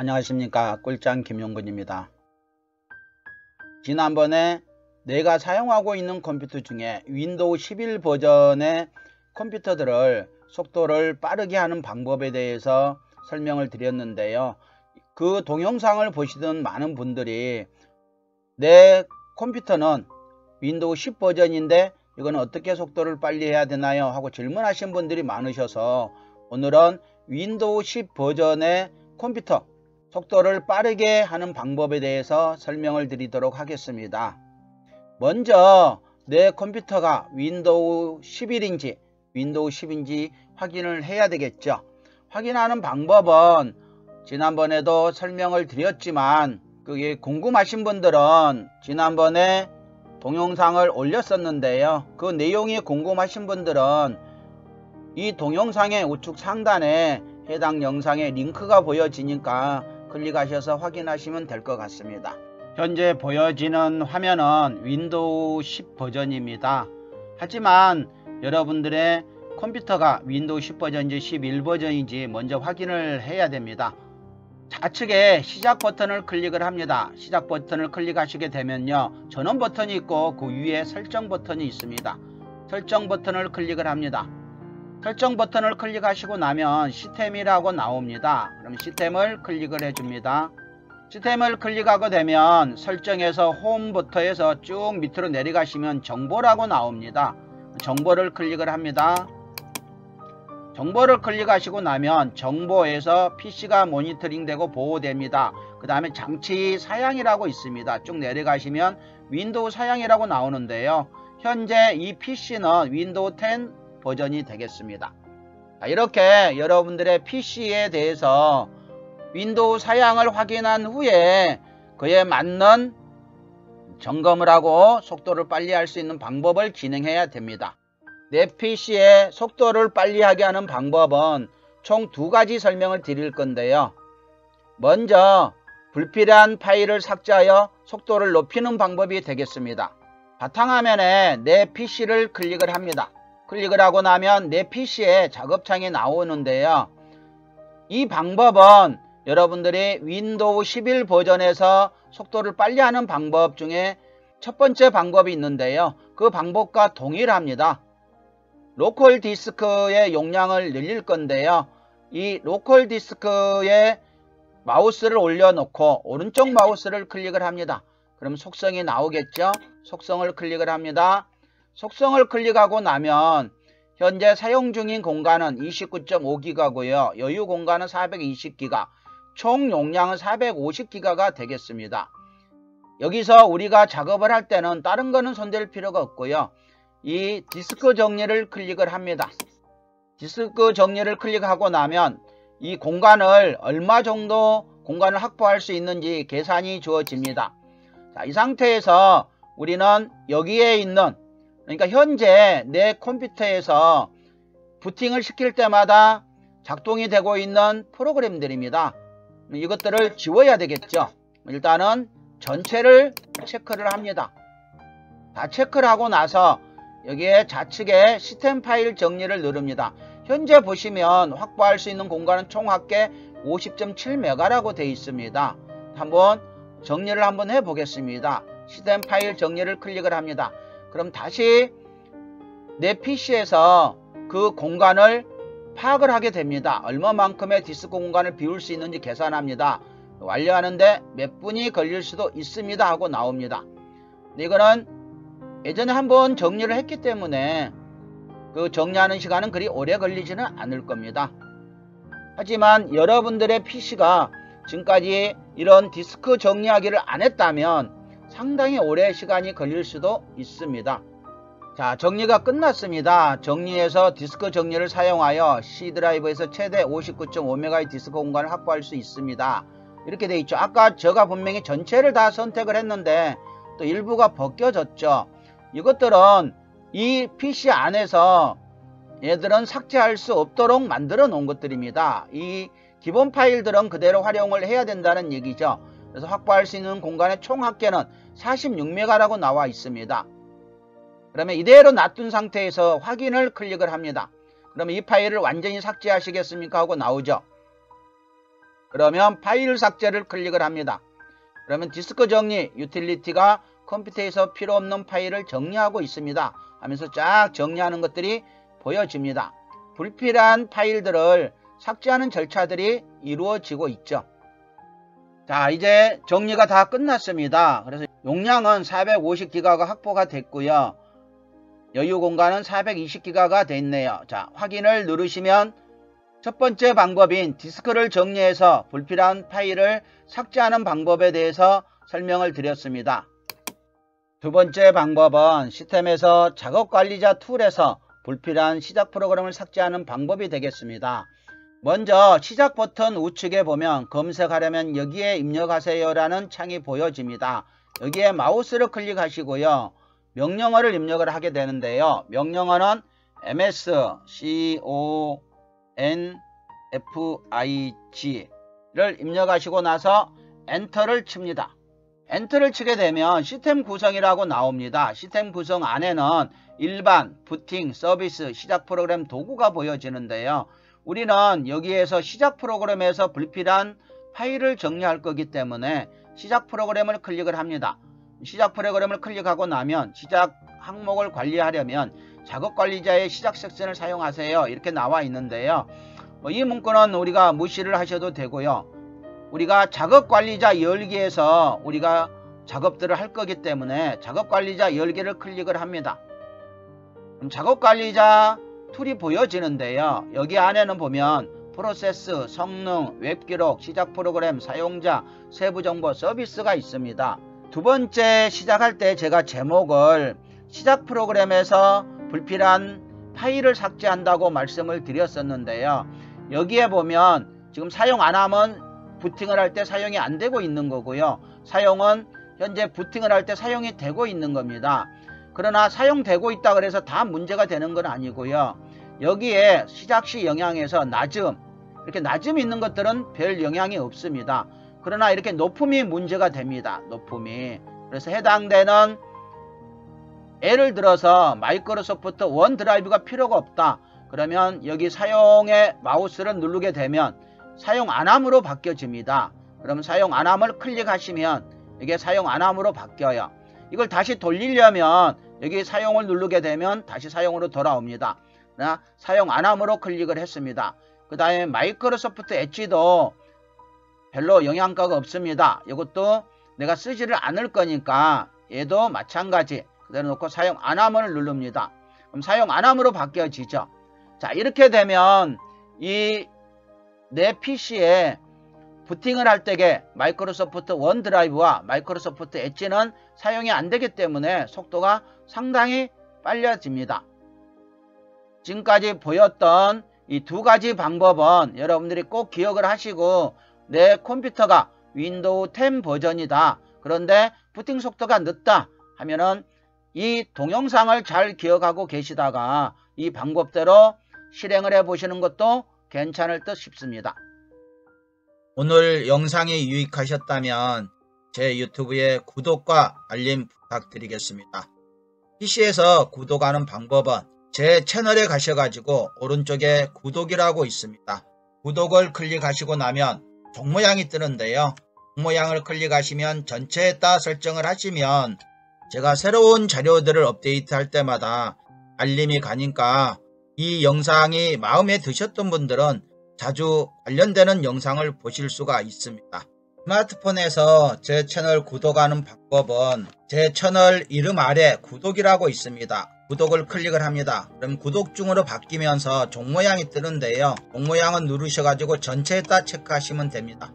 안녕하십니까, 꿀장 김용근입니다. 지난번에 내가 사용하고 있는 컴퓨터 중에 윈도우 11 버전의 컴퓨터들을 속도를 빠르게 하는 방법에 대해서 설명을 드렸는데요. 그 동영상을 보시던 많은 분들이 내 컴퓨터는 윈도우 10 버전인데 이건 어떻게 속도를 빨리 해야 되나요? 하고 질문하신 분들이 많으셔서 오늘은 윈도우 10 버전의 컴퓨터 속도를 빠르게 하는 방법에 대해서 설명을 드리도록 하겠습니다. 먼저 내 컴퓨터가 윈도우 11인지 윈도우 10인지 확인을 해야 되겠죠. 확인하는 방법은 지난번에도 설명을 드렸지만 그게 궁금하신 분들은 지난번에 동영상을 올렸었는데요. 그 내용이 궁금하신 분들은 이 동영상의 우측 상단에 해당 영상의 링크가 보여지니까 클릭하셔서 확인하시면 될 것 같습니다. 현재 보여지는 화면은 윈도우 10 버전입니다. 하지만 여러분들의 컴퓨터가 윈도우 10 버전인지 11 버전인지 먼저 확인을 해야 됩니다. 좌측에 시작 버튼을 클릭을 합니다. 시작 버튼을 클릭하시게 되면요, 전원 버튼이 있고 그 위에 설정 버튼이 있습니다. 설정 버튼을 클릭을 합니다. 설정 버튼을 클릭하시고 나면 시스템이라고 나옵니다. 그럼 시스템을 클릭을 해줍니다. 시스템을 클릭하게 되면 설정에서 홈부터해서 쭉 밑으로 내려가시면 정보라고 나옵니다. 정보를 클릭을 합니다. 정보를 클릭하시고 나면 정보에서 PC가 모니터링 되고 보호됩니다. 그 다음에 장치 사양이라고 있습니다. 쭉 내려가시면 윈도우 사양이라고 나오는데요. 현재 이 PC는 윈도우 10 버전이 되겠습니다. 이렇게 여러분들의 PC에 대해서 윈도우 사양을 확인한 후에 그에 맞는 점검을 하고 속도를 빨리 할 수 있는 방법을 진행해야 됩니다. 내 PC의 속도를 빨리 하게 하는 방법은 총 두 가지 설명을 드릴 건데요. 먼저 불필요한 파일을 삭제하여 속도를 높이는 방법이 되겠습니다. 바탕화면에 내 PC를 클릭을 합니다. 클릭을 하고 나면 내 PC에 작업창이 나오는데요. 이 방법은 여러분들이 윈도우 11 버전에서 속도를 빨리 하는 방법 중에 첫 번째 방법이 있는데요. 그 방법과 동일합니다. 로컬 디스크의 용량을 늘릴 건데요. 이 로컬 디스크에 마우스를 올려놓고 오른쪽 마우스를 클릭을 합니다. 그럼 속성이 나오겠죠. 속성을 클릭을 합니다. 속성을 클릭하고 나면 현재 사용 중인 공간은 29.5기가고요. 여유 공간은 420기가, 총 용량은 450기가가 되겠습니다. 여기서 우리가 작업을 할 때는 다른 거는 손댈 필요가 없고요. 이 디스크 정리를 클릭을 합니다. 디스크 정리를 클릭하고 나면 이 공간을 얼마 정도 공간을 확보할 수 있는지 계산이 주어집니다. 자, 이 상태에서 우리는 여기에 있는, 그러니까 현재 내 컴퓨터에서 부팅을 시킬 때마다 작동이 되고 있는 프로그램들입니다. 이것들을 지워야 되겠죠. 일단은 전체를 체크를 합니다. 다 체크를 하고 나서 여기에 좌측에 시스템 파일 정리를 누릅니다. 현재 보시면 확보할 수 있는 공간은 총 합계 50.7메가라고 되어 있습니다. 한번 정리를 한번 해 보겠습니다. 시스템 파일 정리를 클릭을 합니다. 그럼 다시 내 PC에서 그 공간을 파악을 하게 됩니다. 얼마만큼의 디스크 공간을 비울 수 있는지 계산합니다. 완료하는데 몇 분이 걸릴 수도 있습니다 하고 나옵니다. 이거는 예전에 한번 정리를 했기 때문에 그 정리하는 시간은 그리 오래 걸리지는 않을 겁니다. 하지만 여러분들의 PC가 지금까지 이런 디스크 정리하기를 안 했다면 상당히 오래 시간이 걸릴 수도 있습니다. 자, 정리가 끝났습니다. 정리해서 디스크 정리를 사용하여 C 드라이브에서 최대 59.5MB의 디스크 공간을 확보할 수 있습니다. 이렇게 돼 있죠. 아까 제가 분명히 전체를 다 선택을 했는데 또 일부가 벗겨졌죠. 이것들은 이 PC 안에서 얘들은 삭제할 수 없도록 만들어 놓은 것들입니다. 이 기본 파일들은 그대로 활용을 해야 된다는 얘기죠. 그래서 확보할 수 있는 공간의 총 합계는 46메가라고 나와 있습니다. 그러면 이대로 놔둔 상태에서 확인을 클릭을 합니다. 그러면 이 파일을 완전히 삭제하시겠습니까 하고 나오죠. 그러면 파일 삭제를 클릭을 합니다. 그러면 디스크 정리 유틸리티가 컴퓨터에서 필요 없는 파일을 정리하고 있습니다 하면서 쫙 정리하는 것들이 보여집니다. 불필요한 파일들을 삭제하는 절차들이 이루어지고 있죠. 자, 이제 정리가 다 끝났습니다. 그래서 용량은 450기가가 확보가 됐고요. 여유 공간은 420기가가 됐네요. 자, 확인을 누르시면 첫 번째 방법인 디스크를 정리해서 불필요한 파일을 삭제하는 방법에 대해서 설명을 드렸습니다. 두 번째 방법은 시스템에서 작업관리자 툴에서 불필요한 시작 프로그램을 삭제하는 방법이 되겠습니다. 먼저 시작 버튼 우측에 보면 검색하려면 여기에 입력하세요 라는 창이 보여집니다. 여기에 마우스를 클릭하시고요. 명령어를 입력을 하게 되는데요. 명령어는 msconfig를 입력하시고 나서 엔터를 칩니다. 엔터를 치게 되면 시스템 구성이라고 나옵니다. 시스템 구성 안에는 일반, 부팅, 서비스, 시작 프로그램 도구가 보여지는데요. 우리는 여기에서 시작 프로그램에서 불필요한 파일을 정리할 거기 때문에 시작 프로그램을 클릭을 합니다. 시작 프로그램을 클릭하고 나면 시작 항목을 관리하려면 작업관리자의 시작 섹션을 사용하세요 이렇게 나와 있는데요. 이 문구는 우리가 무시를 하셔도 되고요. 우리가 작업관리자 열기에서 우리가 작업들을 할 거기 때문에 작업관리자 열기를 클릭을 합니다. 그럼 작업관리자 툴이 보여지는데요. 여기 안에는 보면 프로세스, 성능, 웹기록, 시작 프로그램, 사용자, 세부정보, 서비스가 있습니다. 두 번째 시작할 때 제가 제목을 시작 프로그램에서 불필요한 파일을 삭제한다고 말씀을 드렸었는데요. 여기에 보면 지금 사용 안 하면 부팅을 할 때 사용이 안 되고 있는 거고요. 사용은 현재 부팅을 할 때 사용이 되고 있는 겁니다. 그러나 사용되고 있다 그래서 다 문제가 되는 건 아니고요. 여기에 시작시 영향에서 낮음, 이렇게 낮음이 있는 것들은 별 영향이 없습니다. 그러나 이렇게 높음이 문제가 됩니다. 높음이. 그래서 해당되는 예를 들어서 마이크로소프트 원 드라이브가 필요가 없다. 그러면 여기 사용의 마우스를 누르게 되면 사용 안함으로 바뀌어집니다. 그러면 사용 안함을 클릭하시면 이게 사용 안함으로 바뀌어요. 이걸 다시 돌리려면 여기 사용을 누르게 되면 다시 사용으로 돌아옵니다. 사용 안함으로 클릭을 했습니다. 그 다음에 마이크로소프트 엣지도 별로 영향가가 없습니다. 이것도 내가 쓰지를 않을 거니까 얘도 마찬가지 그대로 놓고 사용 안함을 누릅니다. 그럼 사용 안함으로 바뀌어지죠. 자, 이렇게 되면 이 내 PC에 부팅을 할 때에 마이크로소프트 원드라이브와 마이크로소프트 엣지는 사용이 안 되기 때문에 속도가 상당히 빨라집니다. 지금까지 보였던 이 두 가지 방법은 여러분들이 꼭 기억을 하시고 내 컴퓨터가 윈도우 10 버전이다. 그런데 부팅 속도가 늦다 하면은 이 동영상을 잘 기억하고 계시다가 이 방법대로 실행을 해 보시는 것도 괜찮을 듯 싶습니다. 오늘 영상이 유익하셨다면 제 유튜브에 구독과 알림 부탁드리겠습니다. PC에서 구독하는 방법은 제 채널에 가셔가지고 오른쪽에 구독이라고 있습니다. 구독을 클릭하시고 나면 종 모양이 뜨는데요. 종 모양을 클릭하시면 전체에다 설정을 하시면 제가 새로운 자료들을 업데이트할 때마다 알림이 가니까 이 영상이 마음에 드셨던 분들은 자주 관련되는 영상을 보실 수가 있습니다. 스마트폰에서 제 채널 구독하는 방법은 제 채널 이름 아래 구독이라고 있습니다. 구독을 클릭을 합니다. 그럼 구독 중으로 바뀌면서 종 모양이 뜨는데요. 종 모양은 누르셔가지고 전체에다 체크하시면 됩니다.